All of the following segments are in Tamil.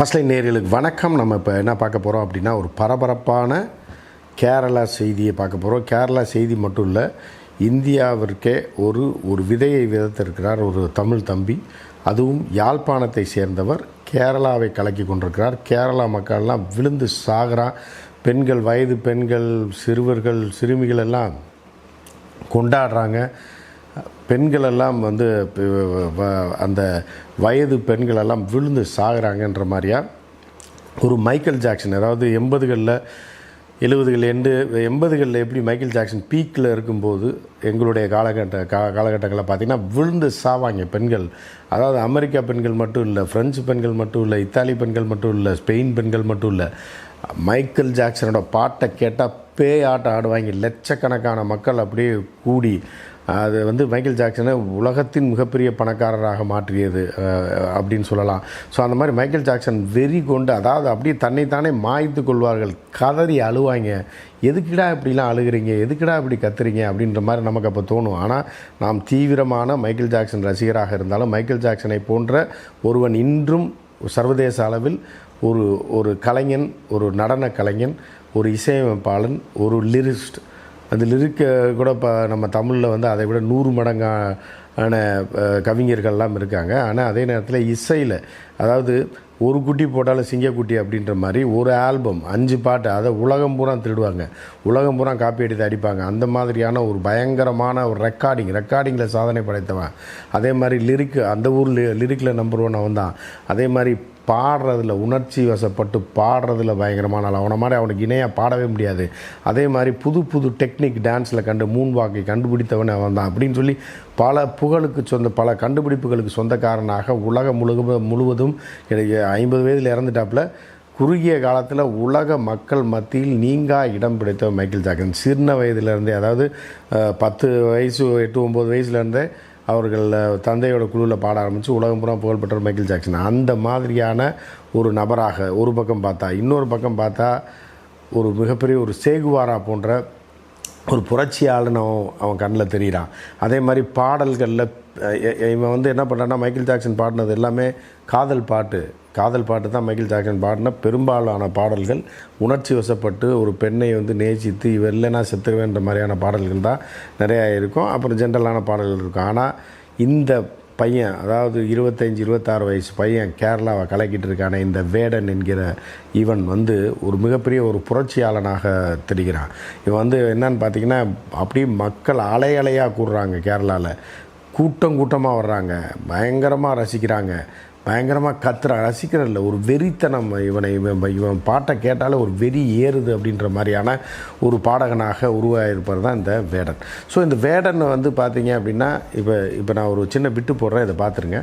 ஃபர்ஸ்ட் லைன் நேயர்களுக்கு வணக்கம். நம்ம இப்போ என்ன பார்க்க போகிறோம் அப்படின்னா, ஒரு பரபரப்பான கேரளா செய்தியை பார்க்க போகிறோம். கேரளா செய்தி மட்டும் இல்லை, இந்தியாவிற்கே ஒரு விதையை விதைத்திருக்கிறார் ஒரு தமிழ் தம்பி. அதுவும் யாழ்ப்பாணத்தை சேர்ந்தவர். கேரளாவை கலக்கி கொண்டிருக்கிறார். கேரளா மக்கள்லாம் விழுந்து சாகிறான். பெண்கள், வயது பெண்கள், சிறுவர்கள், சிறுமிகள் எல்லாம் கொண்டாடுறாங்க. பெண்களெல்லாம் வந்து அந்த வயது பெண்களெல்லாம் விழுந்து சாகிறாங்கன்ற மாதிரியா ஒரு மைக்கேல் ஜாக்சன், அதாவது 80களில் 80களில் எப்படி மைக்கேல் ஜாக்சன் பீக்கில் இருக்கும்போது எங்களுடைய காலகட்டங்களில் பார்த்திங்கன்னா விழுந்து சாவாங்க பெண்கள். அதாவது அமெரிக்கா பெண்கள் மட்டும் இல்லை, ஃப்ரெஞ்சு பெண்கள் மட்டும் இல்லை, இத்தாலி பெண்கள் மட்டும் இல்லை, ஸ்பெயின் பெண்கள் மட்டும் இல்லை, மைக்கேல் ஜாக்சனோட பாட்டை கேட்டால் பேய் ஆட்டம் ஆடுவாங்க. லட்சக்கணக்கான மக்கள் அப்படியே கூடி அது வந்து மைக்கேல் ஜாக்சனை உலகத்தின் மிகப்பெரிய பணக்காரராக மாற்றியது அப்படின்னு சொல்லலாம். ஸோ அந்த மாதிரி மைக்கேல் ஜாக்சன் வெறி கொண்டு, அதாவது அப்படியே தன்னைத்தானே மாய்த்து கொள்வார்கள், கதறி அழுவாங்க. எதுக்குடா இப்படிலாம் அழுகிறீங்க, எதுக்குடா இப்படி கத்துறீங்க அப்படின்ற மாதிரி நமக்கு அப்போ தோணும். ஆனால் நாம் தீவிரமான மைக்கேல் ஜாக்சன் ரசிகராக இருந்தாலும் மைக்கேல் ஜாக்சனை போன்ற ஒருவன் இன்றும் சர்வதேச அளவில் ஒரு கலைஞன், ஒரு நடன கலைஞன், ஒரு இசையமைப்பாளன், ஒரு லிரிஸ்ட். அந்த லிரிக்கை கூட இப்போ நம்ம தமிழில் வந்து அதை விட 100 மடங்கான கவிஞர்கள்லாம் இருக்காங்க. ஆனால் அதே நேரத்தில் இசையில், அதாவது ஒரு குட்டி போட்டாலும் சிங்கக்குட்டி அப்படின்ற மாதிரி ஒரு ஆல்பம் 5 பாட்டு, அதை உலகம் பூரா திருடுவாங்க, உலகம் பூரா காப்பி அடித்து அடிப்பாங்க. அந்த மாதிரியான ஒரு பயங்கரமான ஒரு ரெக்கார்டிங்கில் சாதனை படைத்தவன். அதே மாதிரி லிரிக்கு, அந்த ஊர் லிரிக்கில் நம்பர் 1 அவன் தான். அதே மாதிரி பாடுறதில், உணர்ச்சி வசப்பட்டு பாடுறதில் பயங்கரமான ஆள். அவனை மாதிரி அவனுக்கு இணையாக பாடவே முடியாது. அதே மாதிரி புது டெக்னிக் டான்ஸில் மூன் வாக்கை கண்டுபிடித்தவன் அவன் தான் அப்படின்னு சொல்லி பல கண்டுபிடிப்புகளுக்கு சொந்தக்காரனாக உலகம் முழுவதும் 50 வயதில் இறந்துட்டாப்புல. குறுகிய காலத்தில் உலக மக்கள் மத்தியில் நீங்கா இடம் பிடித்த மைக்கேல் ஜாக்சன் சின்ன வயதிலிருந்தே, அதாவது 10 வயசு 8-9 வயசுலேருந்தே அவர்கள் தந்தையோட குழுவில் பாட ஆரம்பித்து உலகம் பூரா புகழ்பெற்ற மைக்கேல் ஜாக்சன். அந்த மாதிரியான ஒரு நபராக ஒரு பக்கம் பார்த்தா, இன்னொரு பக்கம் பார்த்தா ஒரு மிகப்பெரிய ஒரு சேகுவாரா போன்ற ஒரு புரட்சியாளன் அவன் கண்ணில் தெரிகிறான். அதே மாதிரி பாடல்களில் இவன் வந்து என்ன பண்ணுறான்னா, மைக்கேல் ஜாக்சன் பாடினது எல்லாமே காதல் பாட்டு தான். மைக்கேல் ஜாக்சன் பாடின பெரும்பாலான பாடல்கள் உணர்ச்சி வசப்பட்டு ஒரு பெண்ணை வந்து நேசித்து இவர் இல்லைன்னா செத்துருவேன்ற மாதிரியான பாடல்கள் தான் நிறையா இருக்கும். அப்புறம் ஜென்ரலான பாடல்கள் இருக்கும். ஆனால் இந்த பையன், அதாவது 25-26 வயசு பையன் கேரளாவை கலக்கிட்டு இருக்கான இந்த வேடன் என்கிற இவன் வந்து ஒரு மிகப்பெரிய ஒரு புரட்சியாளனாக தெரிகிறான். இவன் வந்து என்னன்னு பார்த்திங்கன்னா, அப்படியே மக்கள் அலையாக கூடுறாங்க. கேரளாவில் கூட்டமாக வர்றாங்க, பயங்கரமாக ரசிக்கிறாங்க, பயங்கரமாக கத்துறாங்க. ரசிக்கிறதில்ல, ஒரு வெறித்தனம். இவன் பாட்டை கேட்டாலே ஒரு வெறி ஏறுது அப்படின்ற மாதிரியான ஒரு பாடகனாக உருவாகிருப்பது தான் இந்த வேடன். ஸோ இந்த வேடன் வந்து பார்த்தீங்க அப்படின்னா, இப்போ நான் ஒரு சின்ன பிட்டு போடுறேன், இதை பார்த்துருங்க.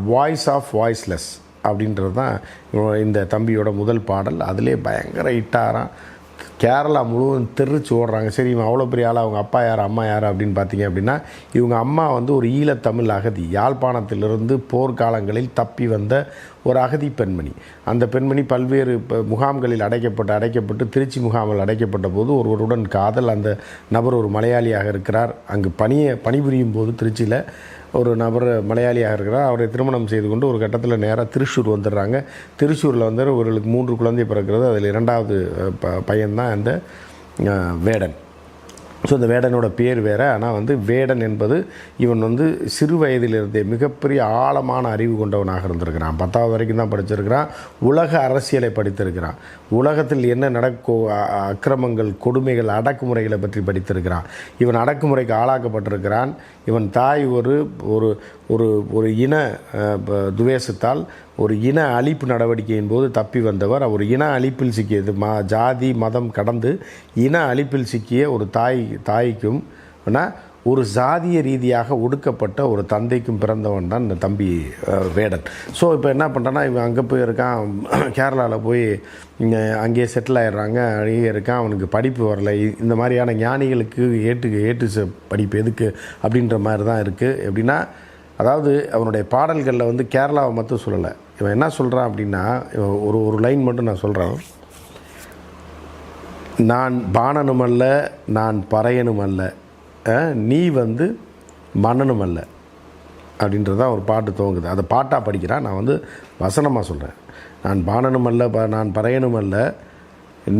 வாய்ஸ் ஆஃப் வாய்ஸ்லெஸ் அப்படின்றது தான் இந்த தம்பியோட முதல் பாடல். அதிலே பயங்கர ஹிட்டாரான். கேரளா முழுவதும் தெரிச்சு ஓடுறாங்க. சரி, இவன் அவ்வளோ பெரிய ஆள், அவங்க அப்பா யார் அம்மா யார் அப்படின்னு பார்த்தீங்க அப்படின்னா, இவங்க அம்மா வந்து ஒரு ஈழத்தமிழ் அகதி, யாழ்ப்பாணத்திலிருந்து போர்க்காலங்களில் தப்பி வந்த ஒரு அகதி பெண்மணி. அந்த பெண்மணி பல்வேறு முகாம்களில் அடைக்கப்பட்டு திருச்சி முகாமில் அடைக்கப்பட்ட போது ஒருவருடன் காதல். அந்த நபர் ஒரு மலையாளியாக இருக்கிறார். அங்கு பணிபுரியும் போது திருச்சியில் ஒரு நபர் மலையாளியாக இருக்கிறார். அவரை திருமணம் செய்து கொண்டு ஒரு கட்டத்தில் நேராக திருச்சூர் வந்துடுறாங்க. திருச்சூரில் வந்து அவர்களுக்கு 3 குழந்தை பிறக்கிறது. அதில் 2வது பையன்தான் அந்த வேடன். ஸோ இந்த வேடனோட பேர் வேறு. ஆனால் வந்து வேடன் என்பது இவன் வந்து சிறு வயதிலிருந்தே மிகப்பெரிய ஆழமான அறிவு கொண்டவனாக இருந்திருக்கிறான். 10வது வரைக்கும் தான் படிச்சிருக்கிறான். உலக அரசியலை படித்திருக்கிறான். உலகத்தில் என்ன நடக்கும் அக்கிரமங்கள், கொடுமைகள், அடக்குமுறைகளை பற்றி படித்திருக்கிறான். இவன் அடக்குமுறைக்கு ஆளாக்கப்பட்டிருக்கிறான். இவன் தாய் ஒரு ஒரு ஒரு ஒரு இன துவேஷத்தால் ஒரு இன அழிப்பு நடவடிக்கையின் போது தப்பி வந்தவர். ஒரு இன அழிப்பில் சிக்கியது, ஜாதி மதம் கடந்து இன அழிப்பில் சிக்கிய ஒரு தாய்க்கும் ஒரு சாதிய ரீதியாக ஒடுக்கப்பட்ட ஒரு தந்தைக்கும் பிறந்தவன் தான் இந்த தம்பி வேடன். ஸோ இப்போ என்ன பண்ணுறான்னா, இவன் அங்கே போய் இருக்கான், கேரளாவில் போய் அங்கேயே செட்டில் ஆகிடுறாங்க, அங்கேயே இருக்கான். அவனுக்கு படிப்பு வரலை. இந்த மாதிரியான ஞானிகளுக்கு ஏட்டு படிப்பு எதுக்கு அப்படின்ற மாதிரி தான் இருக்குது. எப்படின்னா, அதாவது அவனுடைய பாடல்களில் வந்து கேரளாவை மட்டும் சொல்லலை. இவன் என்ன சொல்கிறான் அப்படின்னா, ஒரு லைன் மட்டும் நான் சொல்கிறேன். நான் பாணனும் அல்ல, நான் பறையனும் அல்ல, நீ வந்து மன்னனும் அல்ல அப்படின்றதான் ஒரு பாட்டு துவங்குது. அதை பாட்டாக படிக்கிறான். நான் வந்து வசனமாக சொல்கிறேன். நான் பாணனும் அல்ல, நான் பறையனும் அல்ல,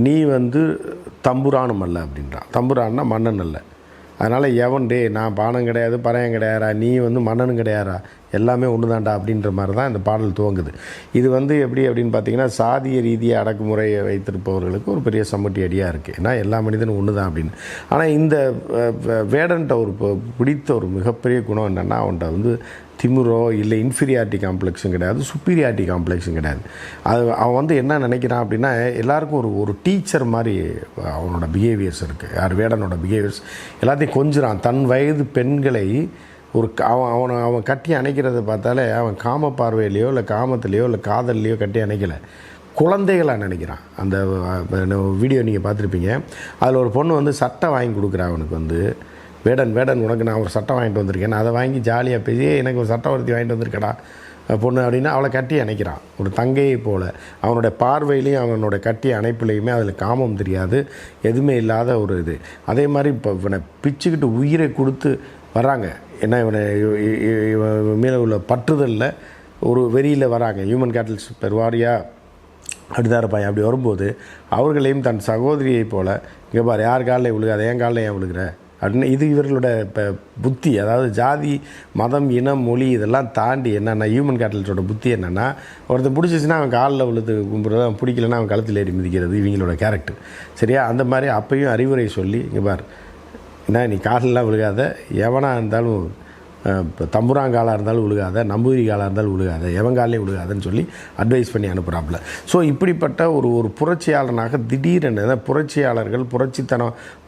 நீ வந்து தம்புரானும் அல்ல அப்படின்றான். தம்புரான்னா மன்னன் அல்ல. அதனால் நான் பானம் கிடையாது, பறையன் கிடையாதா, நீ வந்து மன்னனும் கிடையாதா, எல்லாமே ஒன்று தான்டா அப்படின்ற மாதிரி தான் இந்த பாடல் துவங்குது. இது வந்து எப்படி அப்படின்னு பார்த்தீங்கன்னா, சாதிய ரீதியாக அடக்குமுறையை வைத்திருப்பவர்களுக்கு ஒரு பெரிய சம்மட்டி அடியாக இருக்குது. ஏன்னா எல்லா மனிதனும் ஒன்று தான் அப்படின்னு. ஆனால் இந்த வேடன்ட்ட ஒரு பிடித்த ஒரு மிகப்பெரிய குணம் என்னென்னா, அவன்கிட்ட வந்து திமிரோ இல்லை இன்ஃபீரியாரிட்டி காம்ப்ளெக்ஸும் கிடையாது, சுப்பீரியாரிட்டி காம்ப்ளெக்ஸும் கிடையாது. அவன் வந்து என்ன நினைக்கிறான் அப்படின்னா, எல்லாருக்கும் ஒரு டீச்சர் மாதிரி அவனோட பிஹேவியர்ஸ் இருக்குது. வேடனோட பிஹேவியர்ஸ் எல்லாத்தையும் கொஞ்சிறான். தன் வயது பெண்களை அவன் கட்டி அணைக்கிறத பார்த்தாலே அவன் காம பார்வையிலையோ இல்லை காமத்திலையோ இல்லை காதல்லையோ கட்டி அணைக்கலை, குழந்தைகளாக நினைக்கிறான். அந்த வீடியோ நீங்கள் பார்த்துருப்பீங்க. அதில் ஒரு பொண்ணு வந்து சட்டை வாங்கி கொடுக்குறான் அவனுக்கு. வந்து வேடன் உனக்கு நான் ஒரு சட்டை வாங்கிட்டு வந்திருக்கேன், அதை வாங்கி ஜாலியாக பேசி எனக்கு ஒரு சட்டை வர்த்தி வாங்கிட்டு வந்திருக்கடா பொண்ணு அப்படின்னா அவளை கட்டி அணைக்கிறான். ஒரு தங்கையை போல் அவனோட பார்வையிலையும் அவனோட கட்டி அணைப்புலையுமே அதில் காமம் தெரியாது, எதுவுமே இல்லாத ஒரு இது. அதே மாதிரி இப்போ இவனை பிச்சுக்கிட்டு உயிரை கொடுத்து வராங்க. ஏன்னா இவனை மேலே உள்ள பற்றுதலில் ஒரு வெறியில் வராங்க. ஹியூமன் கேட்டல்ஸ் பெருவாரியாக அப்படிதான் இருப்பாங்க. அப்படி வரும்போது அவர்களையும் தன் சகோதரியை போல், இங்கே பாரு யார் காலில் விழுகாத, என் காலில் ஏன் விழுகிற அப்படின்னு, இது இவர்களோட புத்தி. அதாவது ஜாதி மதம் இனம் மொழி இதெல்லாம் தாண்டி என்னென்னா ஹியூமன் கேட்டல்ஸோட புத்தி என்னென்னா, ஒருத்தர் பிடிச்சிச்சின்னா அவன் காலில் விழுது கும்பிட்றது, அவன் பிடிக்கலன்னா அவன் கழுத்தில் ஏறி மிதிக்கிறது இவங்களோட கேரக்டர். சரியா? அந்த மாதிரி அப்பையும் அறிவுரை சொல்லி, இங்கே பார் என்ன நீ காலெல்லாம் விழுகாத, எவனாக இருந்தாலும் தம்புராங்காலாக இருந்தாலும் விழுகாத, நம்பூரி காலாக இருந்தாலும் விழுகாத, எவங்காலே விழுகாதன்னு சொல்லி அட்வைஸ் பண்ணி அனுப்புகிறாப்புல. ஸோ இப்படிப்பட்ட ஒரு புரட்சியாளனாக திடீரென புரட்சியாளர்கள்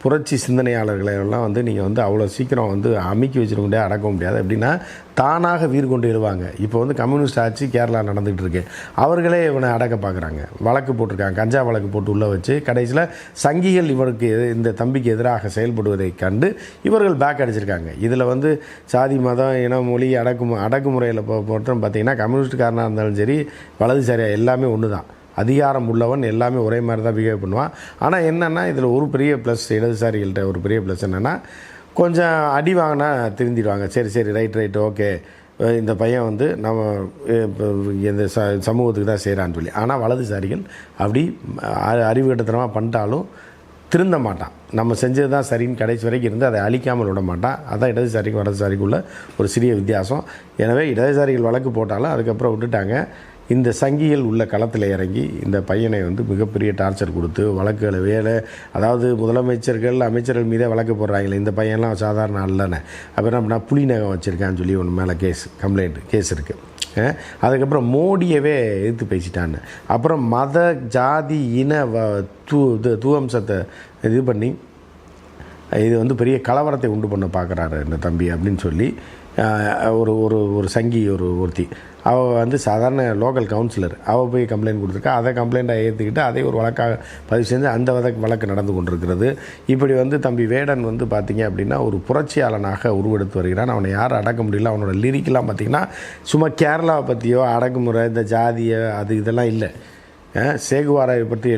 புரட்சி சிந்தனையாளர்களை எல்லாம் வந்து நீங்கள் வந்து அவ்வளோ சீக்கிரம் வந்து அமுக்கி வச்சிட முடியாது, அடக்க முடியாது. எப்படின்னா தானாக வீர் கொண்டு எழுவாங்க. இப்போ வந்து கம்யூனிஸ்ட் ஆட்சி கேரளா நடந்துகிட்டு இருக்கு. அவர்களே இவனை அடக்க பார்க்குறாங்க, வழக்கு போட்டிருக்காங்க, கஞ்சா வழக்கு போட்டு உள்ளே வச்சு கடைசியில் சங்கிகள் இவருக்கு இந்த தம்பிக்கு எதிராக செயல்படுவதை கண்டு இவர்கள் பேக் அடிச்சிருக்காங்க. இதில் வந்து சாதி மதம் இனம் மொழி அடக்குமுறையில் போட்டோம் பார்த்தீங்கன்னா, கம்யூனிஸ்ட்காரனாக இருந்தாலும் சரி வலதுசாரியாக எல்லாமே ஒன்று தான். அதிகாரம் உள்ளவன் எல்லாமே ஒரே மாதிரி தான் பிஹேவ் பண்ணுவான். ஆனால் என்னென்னா இதில் ஒரு பெரிய ப்ளஸ், இடதுசாரிகள்கிட்ட ஒரு பெரிய ப்ளஸ் என்னென்னா, கொஞ்சம் அடி வாங்கினா திருந்திடுவாங்க. சரி ரைட் ஓகே, இந்த பையன் வந்து நம்ம இந்த சமூகத்துக்கு தான் செய்கிறான்னு சொல்லி. ஆனால் வலதுசாரிகள் அப்படி அறிவுகட்டத்தனமாக பண்ணிட்டாலும் திருந்த மாட்டான். நம்ம செஞ்சது தான் சரின்னு கடைசி வரைக்கும் இருந்து அதை அழிக்காமல் விட மாட்டான். அதான் இடதுசாரிக்கும் வலதுசாரிக்குள்ள ஒரு சிறிய வித்தியாசம். எனவே இடதுசாரிகள் வழக்கு போட்டாலும் அதுக்கப்புறம் விட்டுட்டாங்க. இந்த சங்கிகள் உள்ள களத்தில் இறங்கி இந்த பையனை வந்து மிகப்பெரிய டார்ச்சர் கொடுத்து வழக்குகளை அதாவது முதலமைச்சர்கள் அமைச்சர்கள் மீதே வழக்கு போடுறாங்களே, இந்த பையன்லாம் சாதாரண அல்லன்னு. அப்புறம் என்ன பண்ணால் புலி நகம் வச்சுருக்கான்னு சொல்லி ஒன்று மேலே கேஸ் இருக்குது. அதுக்கப்புறம் மோடியவே எதிர்த்து பேசிட்டான்னு. அப்புறம் மத ஜாதி இன தூவம்சத்தை இது பண்ணி இது வந்து பெரிய கலவரத்தை உண்டு பண்ண பார்க்குறாரு இந்த தம்பி அப்படின்னு சொல்லி ஒரு சங்கி ஒருத்தி அவள் வந்து சாதாரண லோக்கல் கவுன்சிலர், அவள் போய் கம்ப்ளைண்ட் கொடுத்துருக்கா. அதை கம்ப்ளைண்ட்டாக ஏற்றுக்கிட்டு அதை ஒரு வழக்காக பதிவு செஞ்சு அந்த வழக்கு நடந்து கொண்டிருக்கிறது. இப்படி வந்து தம்பி வேடன் வந்து பார்த்திங்க அப்படின்னா ஒரு புரட்சியாளனாக உருவெடுத்து வருகிறான். அவனை யாரும் அடக்க முடியல. அவனோட லிரிக்கெலாம் பார்த்திங்கன்னா சும்மா கேரளாவை பற்றியோ அடக்குமுறை இந்த ஜாதியை இதெல்லாம் இல்லை. சேகுவாராவை பற்றி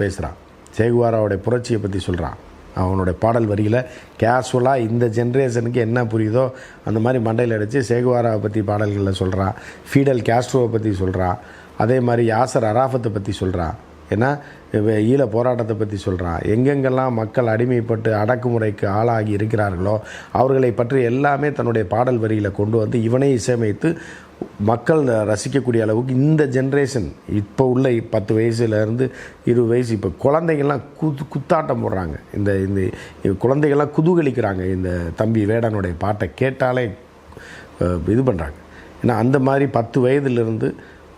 பேசுகிறான். சேகுவாராவுடைய புரட்சியை பற்றி சொல்கிறான். அவனுடைய பாடல் வரியில் கேஷுவலாக இந்த ஜென்ரேஷனுக்கு என்ன புரியுதோ அந்த மாதிரி மண்டையில் அடித்து சேகுவாராவை பற்றி பாடல்களில் சொல்கிறான். ஃபீடல் கேஸ்ட்ரோவை பற்றி சொல்கிறான். அதே மாதிரி யாசர் அராஃபத்தை பற்றி சொல்கிறான். ஏன்னா ஈழ போராட்டத்தை பற்றி சொல்கிறான். எங்கெங்கெல்லாம் மக்கள் அடிமைப்பட்டு அடக்குமுறைக்கு ஆளாகி இருக்கிறார்களோ அவர்களை பற்றி எல்லாமே தன்னுடைய பாடல் வரிகளை கொண்டு வந்து இவனே இசையமைத்து மக்கள் ரசிக்கக்கூடிய அளவுக்கு இந்த ஜென்ரேஷன் இப்போ உள்ள 10 வயசுலேருந்து 20 வயசு இப்போ குழந்தைகள்லாம் குத்தாட்டம் போடுறாங்க. இந்த இந்த குழந்தைகள்லாம் குதூகலிக்கிறாங்க இந்த தம்பி வேடனுடைய பாட்டை கேட்டாலே இது பண்ணுறாங்க. ஏன்னா அந்த மாதிரி 10 வயதுலேருந்து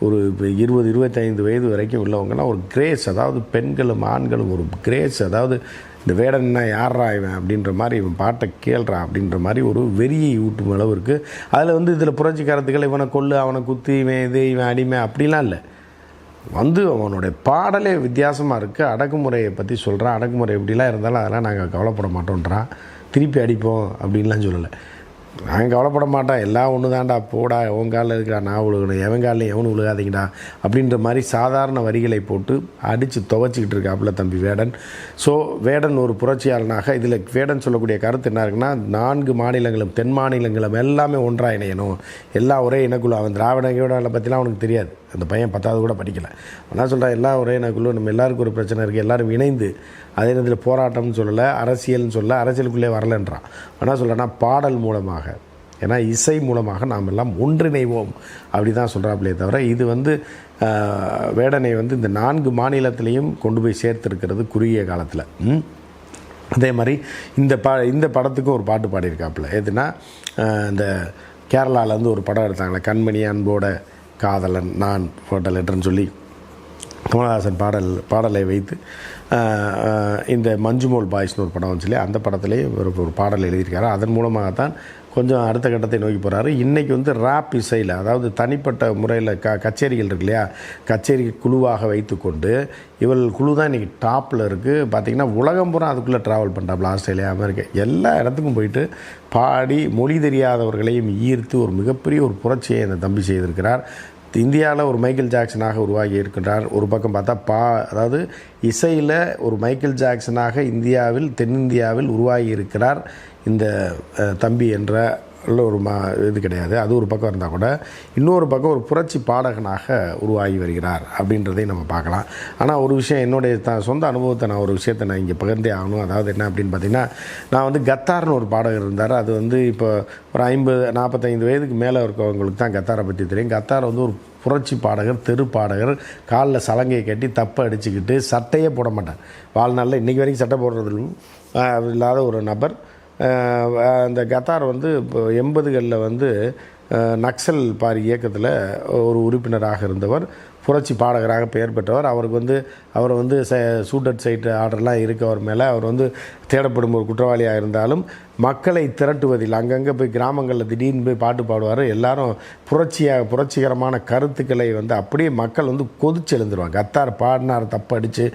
ஒரு 20-25 வயது வரைக்கும் உள்ளவங்கலாம் ஒரு கிரேஸ், அதாவது பெண்களும் ஆண்களும் ஒரு கிரேஸ், அதாவது இந்த வேடன்னா யாரா இவன் அப்படின்ற மாதிரி, இவன் பாட்டை கேள்றான் அப்படின்ற மாதிரி ஒரு வெறியை ஊட்டும் அளவுக்கு. அதில் வந்து இதில் புரட்சி கருத்துக்கள் இவனை கொல்லு அவனை குத்து இவன் இது இவன் அடிமை அப்படிலாம் இல்லை. வந்து அவனுடைய பாடலே வித்தியாசமாக இருக்குது. அடக்குமுறையை பற்றி சொல்கிறான். அடக்குமுறை எப்படிலாம் இருந்தாலும் அதெல்லாம் நாங்கள் கவலைப்பட மாட்டோன்றான். திருப்பி அடிப்போம் அப்படின்லாம் சொல்லலை. நாங்கள் கவலைப்பட மாட்டோம், எல்லாம் ஒன்று தான்டா, போடா உன் காலில் இருக்கிறா நான் விழுகணும், எவன் காலில் எவனு விழுகாதீங்கடா அப்படின்ற மாதிரி சாதாரண வரிகளை போட்டு அடித்து துவச்சிக்கிட்டு இருக்காப்புல தம்பி வேடன். ஸோ வேடன் ஒரு புரட்சியாளனாக இதில் வேடன் சொல்லக்கூடிய கருத்து என்ன இருக்குன்னா, 4 மாநிலங்களும் தென் மாநிலங்களும் எல்லாமே ஒன்றாக இணையணும், எல்லாம் ஒரே இனக்குழு. அவன் திராவிட கீழாளை பற்றிலாம் அவனுக்கு தெரியாது, அந்த பையன் 10வது கூட படிக்கலை. ஆனால் சொல்கிறான் எல்லாம் ஒரே இனக்குழு, நம்ம எல்லாருக்கும் ஒரு பிரச்சனை இருக்குது, எல்லோரும் இணைந்து அதே நேரத்தில் போராட்டம்னு சொல்லலை, அரசியல்னு சொல்ல, அரசியலுக்குள்ளே வரலன்றான். ஆனால் சொல்கிறேன்னா பாடல் மூலமாக, ஏன்னா இசை மூலமாக நாம் எல்லாம் ஒன்றிணைவோம் அப்படி தான் சொல்கிறாங்களே தவிர இது வந்து வேடனை வந்து இந்த 4 மாநிலத்திலையும் கொண்டு போய் சேர்த்துருக்கிறது குறுகிய காலத்தில். அதே மாதிரி இந்த படத்துக்கும் ஒரு பாட்டு பாடியிருக்காப்புல. எதுனா இந்த கேரளாவிலேருந்து ஒரு படம் எடுத்தாங்களே, கண்மணி அன்போட காதலன் நான் போட்ட லெட்டர்னு சொல்லி கமலஹாசன் பாடலை வைத்து இந்த மஞ்சுமோல் பாய்ஸ்னு ஒரு படம் சொல்லி அந்த படத்திலே ஒரு பாடல் எழுதியிருக்காரு. அதன் மூலமாகத்தான் கொஞ்சம் அடுத்த கட்டத்தை நோக்கி போகிறாரு. இன்றைக்கி வந்து ராப் இசையில், அதாவது தனிப்பட்ட முறையில் கச்சேரிகள் இருக்கு இல்லையா, கச்சேரி குழுவாக வைத்துக்கொண்டு இவர்கள் குழு தான் இன்றைக்கி டாப்பில் இருக்குது. பார்த்திங்கன்னா உலகம் பூரா அதுக்குள்ளே ட்ராவல் பண்ணுறாப்புல, ஆஸ்திரேலியா, அமெரிக்கா, எல்லா இடத்துக்கும் போயிட்டு பாடி மொழி தெரியாதவர்களையும் ஈர்த்து ஒரு மிகப்பெரிய ஒரு புரட்சியை இந்த தம்பி செய்திருக்கிறார். இந்தியாவில் ஒரு மைக்கேல் ஜாக்சனாக உருவாகி இருக்கின்றார். ஒரு பக்கம் பார்த்தா அதாவது இசையில் ஒரு மைக்கேல் ஜாக்சனாக தென்னிந்தியாவில் உருவாகி இருக்கிறார் இந்த தம்பி என்ற ஒரு இது கிடையாது. அது ஒரு பக்கம் இருந்தால் கூட இன்னொரு பக்கம் ஒரு புரட்சி பாடகனாக உருவாகி வருகிறார் அப்படின்றதையும் நம்ம பார்க்கலாம். ஆனால் ஒரு விஷயம், என்னுடைய சொந்த அனுபவத்தை நான் ஒரு விஷயத்தை நான் இங்கே பகிர்ந்தே ஆகணும். அதாவது என்ன அப்படின்னு பார்த்தீங்கன்னா, நான் வந்து கத்தார்னு ஒரு பாடகர் இருந்தார். அது வந்து இப்போ ஒரு 50-45 வயதுக்கு மேலே இருக்கவங்களுக்கு தான் கத்தாரை பற்றி தெரியும். கத்தார் வந்து ஒரு புரட்சி பாடகர், தெரு பாடகர், காலில் சலங்கையை கட்டி தப்பை அடிச்சுக்கிட்டு சட்டையே போட மாட்டார். வாழ்நாளில் இன்றைக்கி வரைக்கும் சட்டை போடுறதுலும் இல்லாத ஒரு நபர். அந்த கத்தார் வந்து இப்போ 80களில் வந்து நக்சல் பாரி இயக்கத்தில் ஒரு உறுப்பினராக இருந்தவர், புரட்சி பாடகராக பெயர் பெற்றவர். அவர் வந்து சூட்டட் சைட்டு ஆர்டர்லாம் இருக்குது அவர் மேலே. அவர் வந்து தேடப்படும் ஒரு குற்றவாளியாக இருந்தாலும் மக்களை திரட்டுவதில் அங்கங்கே போய் கிராமங்களில் திடீர்னு போய் பாட்டு பாடுவார். எல்லாரும் புரட்சிகரமான கருத்துக்களை வந்து அப்படியே மக்கள் வந்து கொதிச்சு எழுந்துருவாங்க. கத்தார் பாடினார், தப்பு அடித்து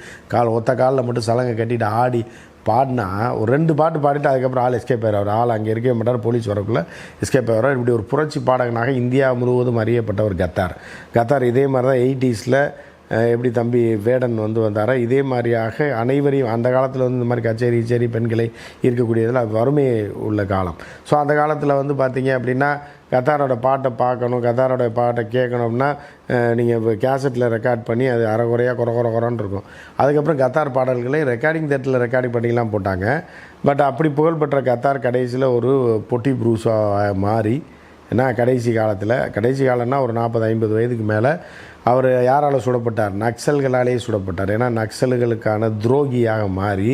ஒத்த காலில் மட்டும் சலங்கை கட்டிட்டு ஆடி பாடினா ஒரு 2 பாட்டு பாடிட்டு அதுக்கப்புறம் ஆள் எஸ்கேப் ஆகிறார். ஆள் அங்கே இருக்கவே மாட்டார், போலீஸ் வரக்குள்ளே எஸ்கேப் ஆகிறார். இப்படி ஒரு புரட்சி பாடகனாக இந்தியா முழுவதும் அறியப்பட்டவர் கத்தார். இதே மாதிரி தான் 80ஸில் எப்படி தம்பி வேடன் வந்து வந்தாரோ இதே மாதிரியாக அனைவரையும் அந்த காலத்தில் வந்து இந்த மாதிரி கச்சேரி பெண்களை இருக்கக்கூடியதில் அது வறுமை உள்ள காலம். ஸோ அந்த காலத்தில் வந்து பார்த்திங்க அப்படின்னா கத்தாரோட பாட்டை பார்க்கணும், கத்தாரோட பாட்டை கேட்கணும்னா நீங்கள் இப்போ கேசட்டில் ரெக்கார்ட் பண்ணி அது அரைக்குறையாக குறன்னு இருக்கும். அதுக்கப்புறம் கத்தார் பாடல்களை ரெக்கார்டிங் தேட்டரில் ரெக்கார்டிங் பண்ணிலாம் போட்டாங்க. பட் அப்படி புகழ்பெற்ற கத்தார் கடைசியில் ஒரு பொட்டி ப்ரூஸாக மாறி, ஏன்னா கடைசி காலம்னா ஒரு 40-50 வயதுக்கு மேலே அவர் யாரால் சுடப்பட்டார்? நக்சல்களாலேயே சுடப்பட்டார். ஏன்னா நக்சல்களுக்கான துரோகியாக மாறி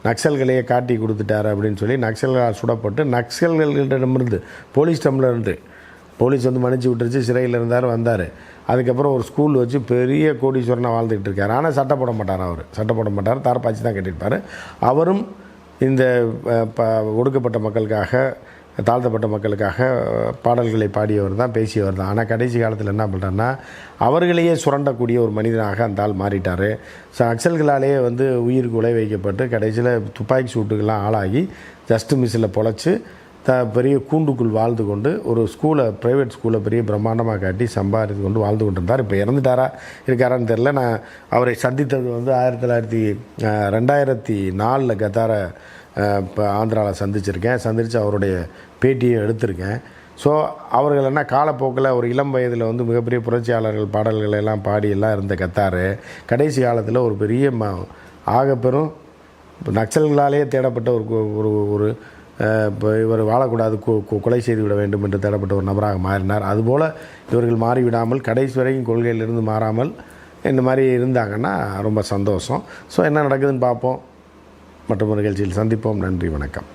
நக்சல்களையே காட்டி கொடுத்துட்டார் அப்படின்னு சொல்லி நக்சல்களால் சுடப்பட்டு நக்சல்களிடமிருந்து போலீஸ் வந்து மன்னிச்சு விட்டுருச்சு, சிறையில் வந்தார். அதுக்கப்புறம் ஒரு ஸ்கூல் வச்சு பெரிய கோடீஸ்வரனாக வாழ்ந்துக்கிட்டு இருக்கார். ஆனால் சட்டை போட மாட்டார், தார்பாய்ச்சி தான் கட்டியிருப்பார். அவரும் இந்த ஒடுக்கப்பட்ட மக்களுக்காக, தாழ்த்தப்பட்ட மக்களுக்காக பாடல்களை பாடியவர் தான், பேசியவர் தான். ஆனால் கடைசி காலத்தில் என்ன பண்ணுறாருன்னா அவர்களையே சுரண்டக்கூடிய ஒரு மனிதனாக அந்த ஆள் மாறிட்டார். நக்சல்களாலேயே வந்து உயிருக்கு உலை வைக்கப்பட்டு கடைசியில் துப்பாக்கி சூட்டுக்கெல்லாம் ஆளாகி ஜஸ்ட் மிஸ்ஸில் பொழைச்சி பெரிய கூண்டுக்குள் வாழ்ந்து கொண்டு ஒரு ப்ரைவேட் ஸ்கூலை பெரிய பிரம்மாண்டமாக காட்டி சம்பாதித்து கொண்டு வாழ்ந்து கொண்டு இருந்தார். இப்போ இருக்காரான்னு தெரில. நான் அவரை சந்தித்தது வந்து 2004 கத்தாரை இப்போ ஆந்திராவில் சந்தித்து அவருடைய பேட்டியும் எடுத்திருக்கேன். ஸோ அவர்கள் என்ன காலப்போக்கில் ஒரு இளம் வயதில் வந்து மிகப்பெரிய புரட்சியாளர்கள் பாடல்களை எல்லாம் பாடி எல்லாம் இருந்த கத்தார் கடைசி காலத்தில் ஒரு பெரிய ஆகப்பெரும் நக்சல்களாலே தேடப்பட்ட ஒரு ஒரு இப்போ இவர் வாழக்கூடாது, கொலை செய்துவிட வேண்டும் என்று தேடப்பட்ட ஒரு நபராக மாறினார். அதுபோல் இவர்கள் மாறிவிடாமல் கடைசி வரைக்கும் கொள்கையிலிருந்து மாறாமல் இந்த மாதிரி இருந்தாங்கன்னா ரொம்ப சந்தோஷம். ஸோ என்ன நடக்குதுன்னு பார்ப்போம். மற்றொரு நிகழ்ச்சியில் சந்திப்போம். நன்றி, வணக்கம்.